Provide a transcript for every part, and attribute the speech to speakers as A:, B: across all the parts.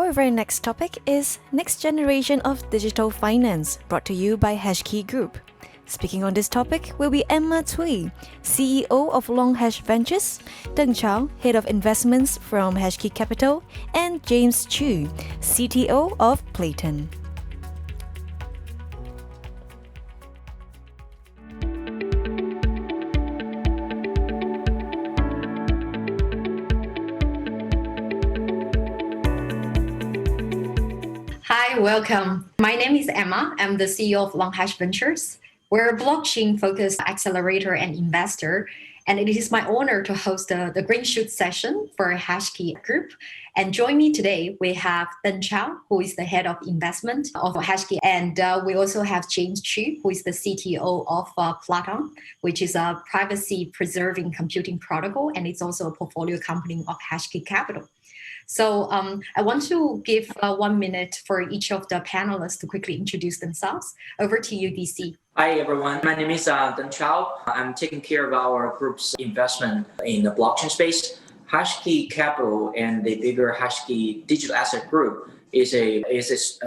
A: Our very next topic is Next Generation of Digital Finance, brought to you by Hashkey Group. Speaking on this topic will be Emma Tui, CEO of Long Hash Ventures, Deng Chao, Head of Investments from Hashkey Capital, and James Chu, CTO of Platon.
B: Hi, welcome. My name is Emma. I'm the CEO of Long Hash Ventures. We're a blockchain-focused accelerator and investor, and it is my honor to host the Green Shoot session for Hashkey Group. And join me today, we have Deng Chao, who is the head of investment of Hashkey, and we also have James Chu, who is the CTO of Platon, which is a privacy-preserving computing protocol, and it's also a portfolio company of Hashkey Capital. So I want to give 1 minute for each of the panelists to quickly introduce themselves. Over to you, DC.
C: Hi, everyone. My name is Deng Chao. I'm taking care of our group's investment in the blockchain space. Hashkey Capital and the bigger Hashkey Digital Asset Group is a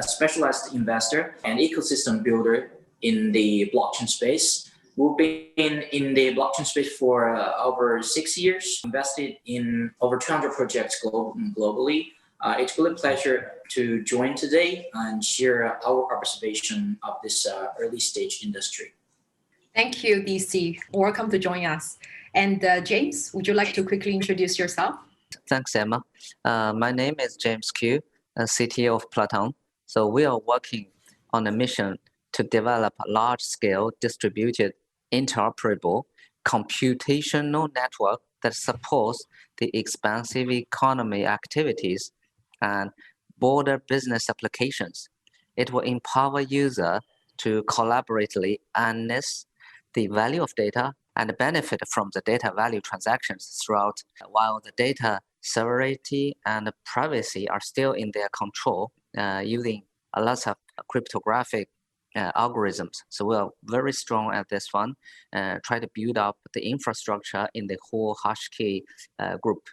C: specialized investor and ecosystem builder in the blockchain space. We've been in the blockchain space for over 6 years, invested in over 200 projects globally. It's really a pleasure to join today and share our observation of this early stage industry.
B: Thank you, DC. Welcome to join us. And James, would you like to quickly introduce yourself?
D: Thanks, Emma. My name is James Q, CTO of Platon. So we are working on a mission to develop a large-scale distributed interoperable computational network that supports the expansive economy activities and broader business applications. It will empower users to collaboratively harness the value of data and benefit from the data value transactions throughout, while the data sovereignty and privacy are still in their control using a lot of cryptographic algorithms. So we are very strong at this one, try to build up the infrastructure in the whole Hashkey group.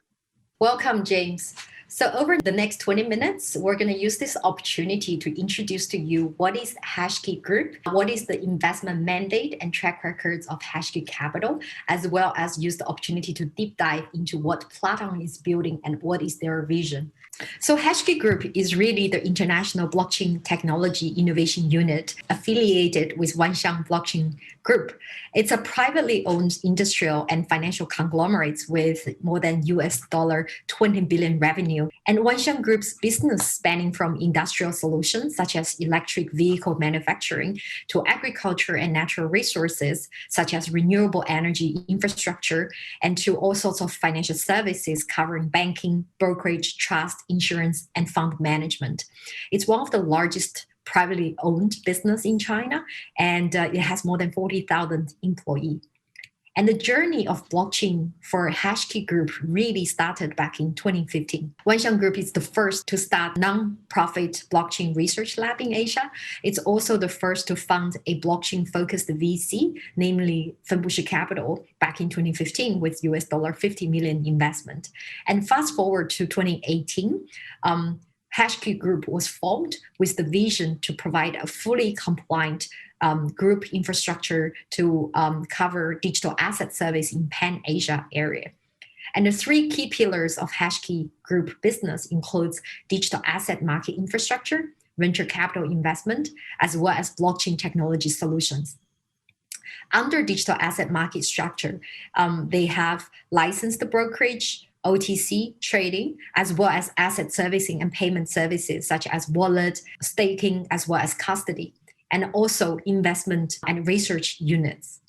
B: Welcome, James. So over the next 20 minutes, we're going to use this opportunity to introduce to you what is Hashkey Group, what is the investment mandate and track records of Hashkey Capital, as well as use the opportunity to deep dive into what Platon is building and what is their vision. So Hashkey Group is really the international blockchain technology innovation unit affiliated with Wanxiang Blockchain Group. It's a privately owned industrial and financial conglomerate with more than $20 billion revenue. And Wanxiang Group's business spanning from industrial solutions such as electric vehicle manufacturing to agriculture and natural resources such as renewable energy infrastructure, and to all sorts of financial services covering banking, brokerage, trust, insurance, and fund management. It's one of the largest privately owned business in China, and it has more than 40,000 employees. And the journey of blockchain for Hashkey Group really started back in 2015. Wanxiang Group is the first to start non-profit blockchain research lab in Asia. It's also the first to fund a blockchain-focused VC, namely Fenbushi Capital, back in 2015 with $50 million investment. And fast forward to 2018, Hashkey Group was formed with the vision to provide a fully compliant group infrastructure to cover digital asset service in Pan-Asia area. And the three key pillars of Hashkey Group business includes digital asset market infrastructure, venture capital investment, as well as blockchain technology solutions. Under digital asset market structure, they have licensed brokerage, OTC trading, as well as asset servicing and payment services such as wallet, staking, as well as custody, and also investment and research units.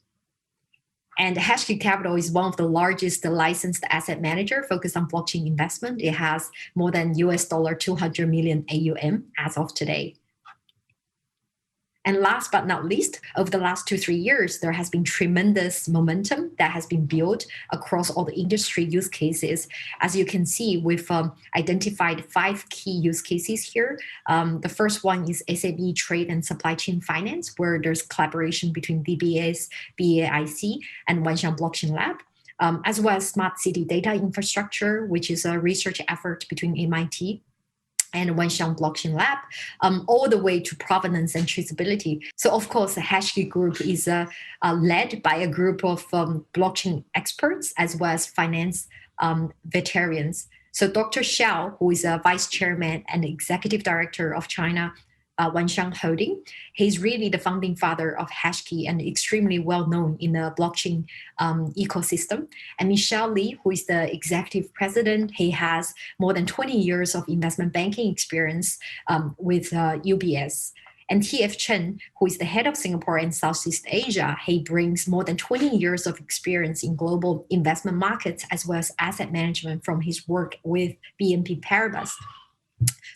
B: And Hashkey Capital is one of the largest licensed asset manager focused on blockchain investment. It has more than $200 million AUM as of today. And last but not least, over the last 2-3 years, there has been tremendous momentum that has been built across all the industry use cases. As you can see, we've identified 5 key use cases here. The first one is SME trade and supply chain finance, where there's collaboration between DBS, BAIC, and Wanxiang Blockchain Lab. As well as smart city data infrastructure, which is a research effort between MIT and Wenxiang Blockchain Lab, all the way to provenance and traceability. So, of course, the HashKey Group is led by a group of blockchain experts as well as finance veterans. So, Dr. Xiao, who is a vice chairman and executive director of China Wenxiang Holding. He's really the founding father of HashKey and extremely well known in the blockchain ecosystem. And Michelle Li, who is the executive president, he has more than 20 years of investment banking experience with UBS. And TF Chen, who is the head of Singapore and Southeast Asia, he brings more than 20 years of experience in global investment markets as well as asset management from his work with BNP Paribas.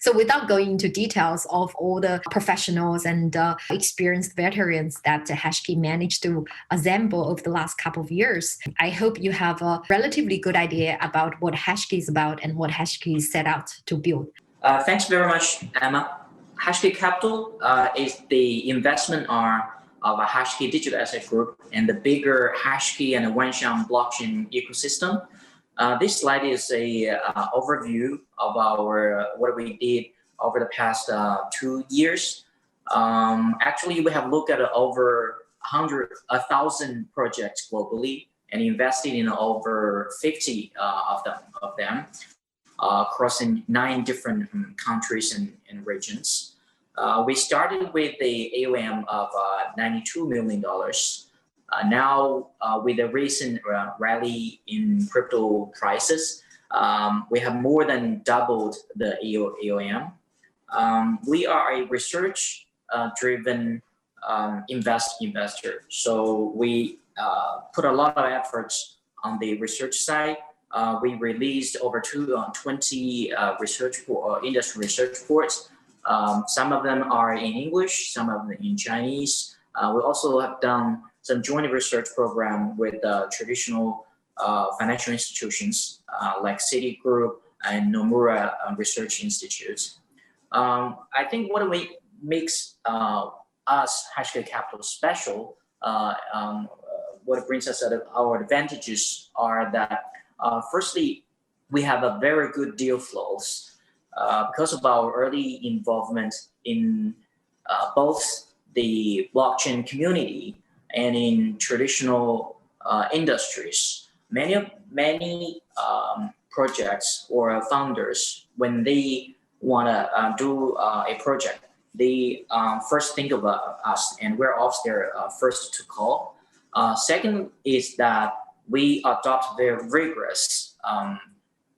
B: So without going into details of all the professionals and experienced veterans that HashKey managed to assemble over the last couple of years, I hope you have a relatively good idea about what HashKey is about and what HashKey is set out to build.
C: Thanks very much, Emma. HashKey Capital is the investment arm of a HashKey Digital Asset Group and the bigger HashKey and the Wenxiang blockchain ecosystem. This slide is a overview of our what we did over the past 2 years. Actually, we have looked at over 1,000 projects globally and invested in over 50 of them across 9 different countries and regions. We started with the AUM of $92 million. Now, with the recent rally in crypto prices, we have more than doubled the AUM. We are a research-driven investor, so we put a lot of efforts on the research side. We released over 20 industry research reports. Some of them are in English, some of them in Chinese. We also have done some joint research program with traditional financial institutions like Citigroup and Nomura Research Institute. I think what makes us, HashKey Capital, special, what brings us our advantages are that, firstly, we have a very good deal flows because of our early involvement in both the blockchain community and in traditional industries. Many projects or founders, when they want to do a project, they first think about us, and we're always their first to call. Second is that we adopt very rigorous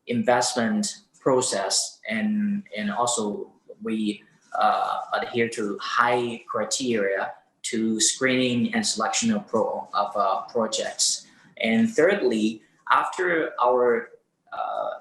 C: investment process, and also we adhere to high criteria to screening and selection of projects. And thirdly, after our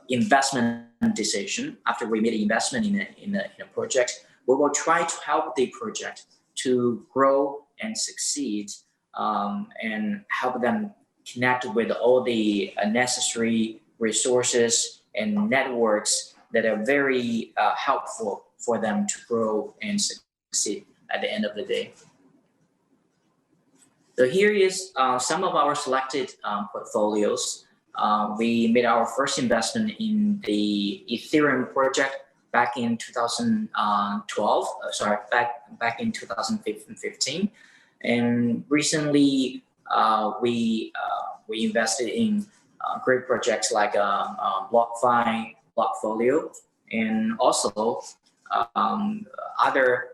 C: investment decision, after we made an investment in a project, we will try to help the project to grow and succeed, and help them connect with all the necessary resources and networks that are very helpful for them to grow and succeed at the end of the day. So here is some of our selected portfolios. We made our first investment in the Ethereum project back in 2012. Back in 2015. And recently, we invested in great projects like BlockFi, Blockfolio, and also other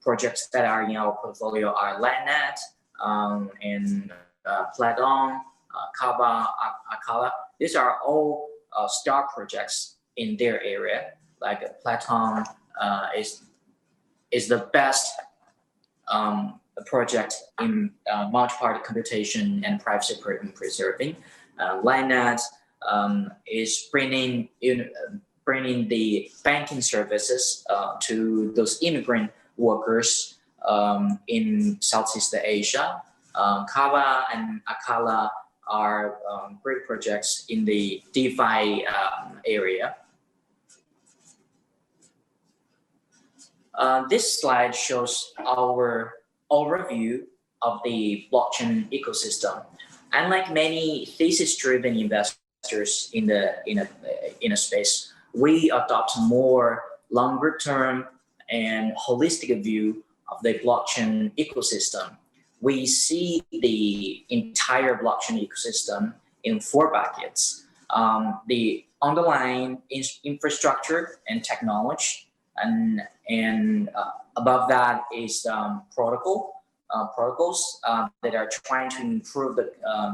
C: projects that are in our portfolio are Lightnet, and Platon, Kava, Akala. These are all star projects in their area. Like Platon is the best project in multi-party computation and privacy preserving. Lightnet is bringing the banking services to those immigrant workers in Southeast Asia. Kava and Akala are great projects in the DeFi area. This slide shows our overview of the blockchain ecosystem. Unlike many thesis-driven investors in a space, we adopt more longer term and holistic view of the blockchain ecosystem. We see the entire blockchain ecosystem in four buckets. The underlying infrastructure and technology, and above that is protocols that are trying to improve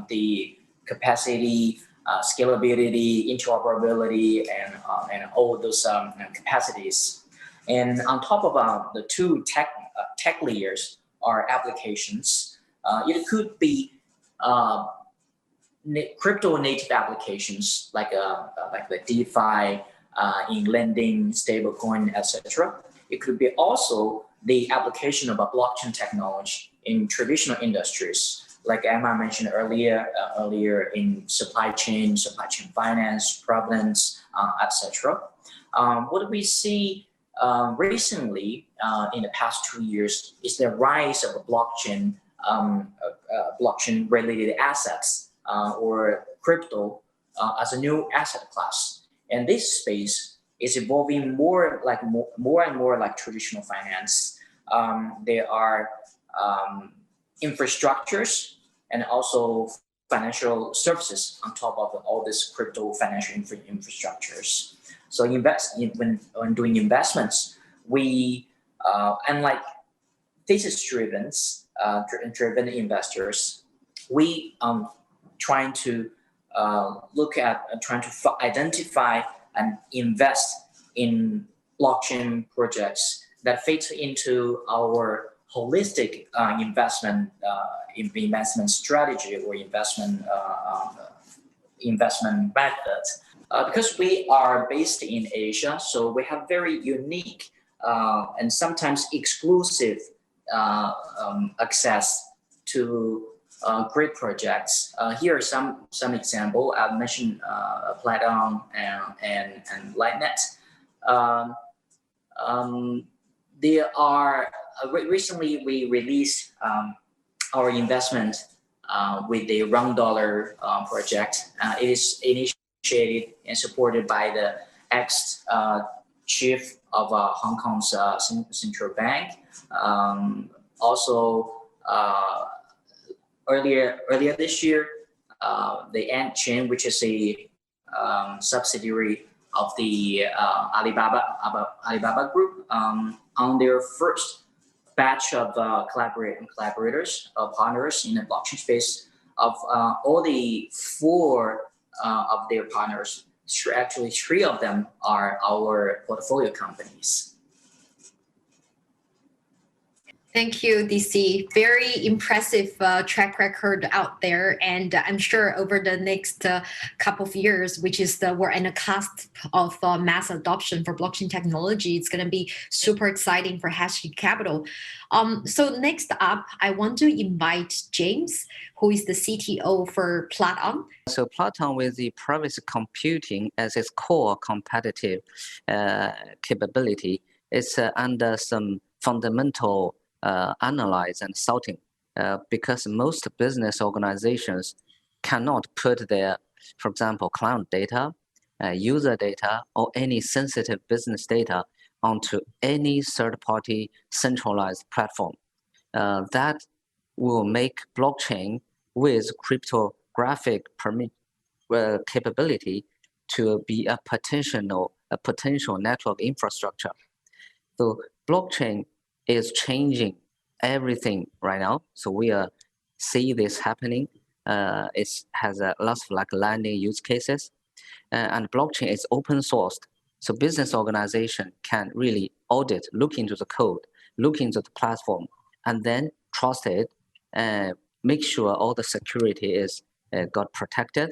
C: the capacity, scalability, interoperability, and all those capacities. And on top of the two tech layers are applications. It could be crypto native applications like the DeFi in lending, stablecoin, etc. It could be also the application of a blockchain technology in traditional industries, like Emma mentioned earlier in supply chain finance, provenance, etc. What we see recently in the past 2 years is the rise of blockchain related assets or crypto as a new asset class. And this space is evolving more and more like traditional finance. There are infrastructures and also financial services on top of all this crypto financial infrastructures. So when doing investments, we unlike thesis-driven investors, we trying to identify and invest in blockchain projects that fit into our holistic investment strategy or investment methods. Because we are based in Asia, so we have very unique and sometimes exclusive access to great projects. Here are some example. I've mentioned Platon and Lightnet. There are recently we released our investment with the Round Dollar project. It is initiated and supported by the ex-chief of Hong Kong's central bank. Also, earlier this year, the Ant Chain, which is a subsidiary of the Alibaba Group, on their first batch of collaborators, partners in the blockchain space, of all the four of their partners, actually three of them are our portfolio companies.
B: Thank you, DC. Very impressive track record out there. And I'm sure over the next couple of years, which is we're in a cusp of mass adoption for blockchain technology, it's going to be super exciting for Hashkey Capital. So next up, I want to invite James, who is the CTO for Platon.
D: So Platon, with the privacy computing as its core competitive capability, is under some fundamental analyze and sorting because most business organizations cannot put their, for example, client data, user data, or any sensitive business data onto any third-party centralized platform. That will make blockchain with cryptographic capability to be a potential network infrastructure. So blockchain is changing everything right now. So we see this happening. It has lots of landing use cases, and blockchain is open sourced. So business organization can really audit, look into the code, look into the platform, and then trust it and make sure all the security is got protected.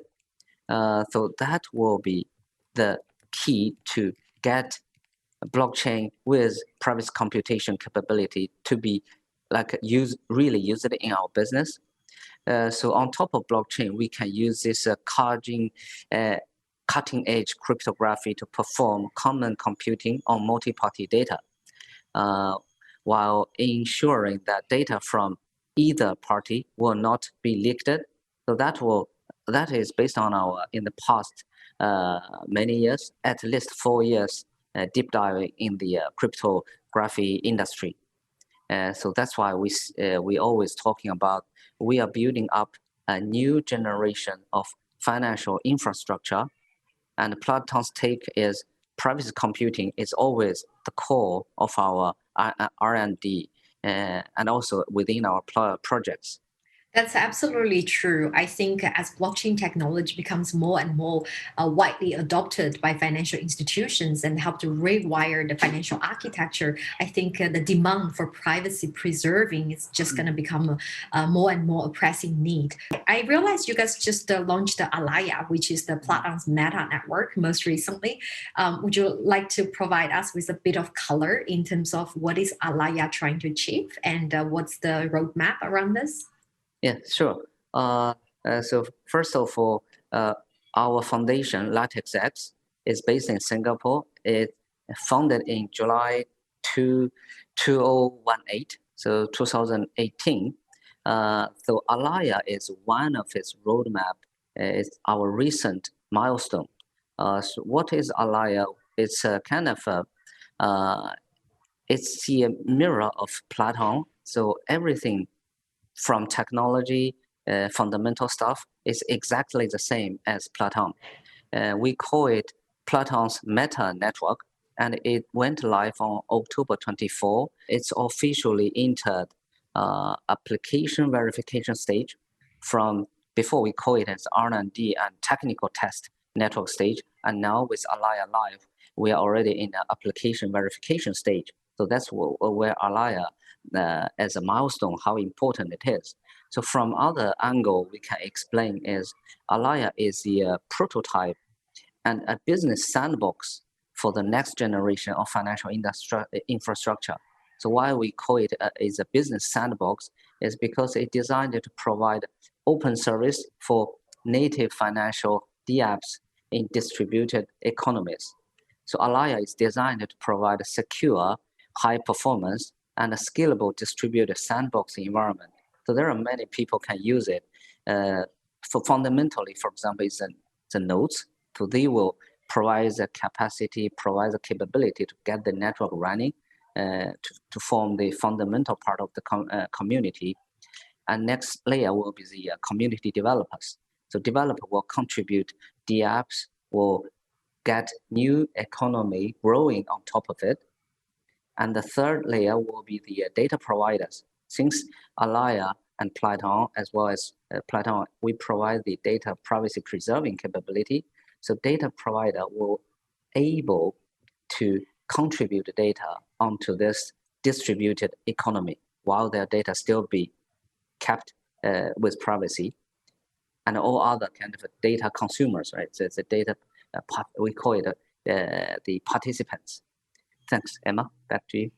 D: So that will be the key to get blockchain with privacy computation capability to be really use it in our business. So on top of blockchain, we can use this cutting edge cryptography to perform common computing on multi-party data, while ensuring that data from either party will not be leaked. So that will that is based on our in the past many years, at least 4 years, deep diving in the cryptography industry. So that's why we always talking about we are building up a new generation of financial infrastructure, and Platon's take is privacy computing is always the core of our R&D and also within our projects.
B: That's absolutely true. I think as blockchain technology becomes more and more widely adopted by financial institutions and help to rewire the financial architecture, I think the demand for privacy preserving is just going to become more and more a pressing need. I realized you guys just launched the Alaya, which is the Platon's meta network most recently. Would you like to provide us with a bit of color in terms of what is Alaya trying to achieve and what's the roadmap around this?
D: Yeah, sure. So first of all, our foundation, LatexX, is based in Singapore. It founded in July 2018, so 2018. So Alaya is one of its roadmap. It's our recent milestone. So what is Alaya? It's a kind of it's the mirror of Platon. So everything from technology, fundamental stuff is exactly the same as Platon. We call it Platon's meta network, and it went live on October 24. It's officially entered application verification stage. From before we call it as R&D and technical test network stage, and now with Alaya Live, we are already in the application verification stage. So that's where Alaya as a milestone, how important it is. So from other angle, we can explain is Alaya is the prototype and a business sandbox for the next generation of financial infrastructure. So why we call it is a business sandbox is because it's designed to provide open service for native financial dApps in distributed economies. So Alaya is designed to provide a secure, high performance, and a scalable distributed sandbox environment. So there are many people can use it. For fundamentally, for example, is the nodes. So they will provide the capacity, provide the capability to get the network running, to form the fundamental part of the community. And next layer will be the community developers. So developer will contribute, the apps will get new economy growing on top of it. And the third layer will be the data providers. Since Alaya and Platon, as well as Platon, we provide the data privacy preserving capability. So data provider will able to contribute data onto this distributed economy while their data still be kept with privacy. And all other kind of data consumers, right? So it's a data, we call it the participants. Thanks, Emma. Back to you.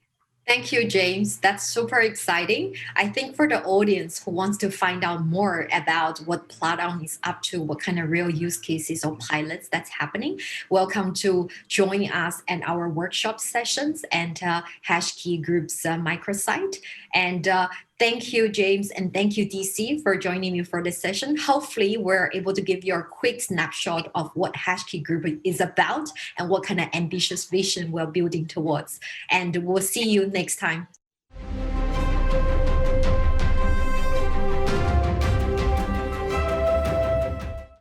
B: Thank you, James. That's super exciting. I think for the audience who wants to find out more about what Platon is up to, what kind of real use cases or pilots that's happening, welcome to join us at our workshop sessions and HashKey Group's microsite. And thank you, James, and thank you, DC, for joining me for this session. Hopefully, we're able to give you a quick snapshot of what HashKey Group is about and what kind of ambitious vision we're building towards. And we'll see you next time.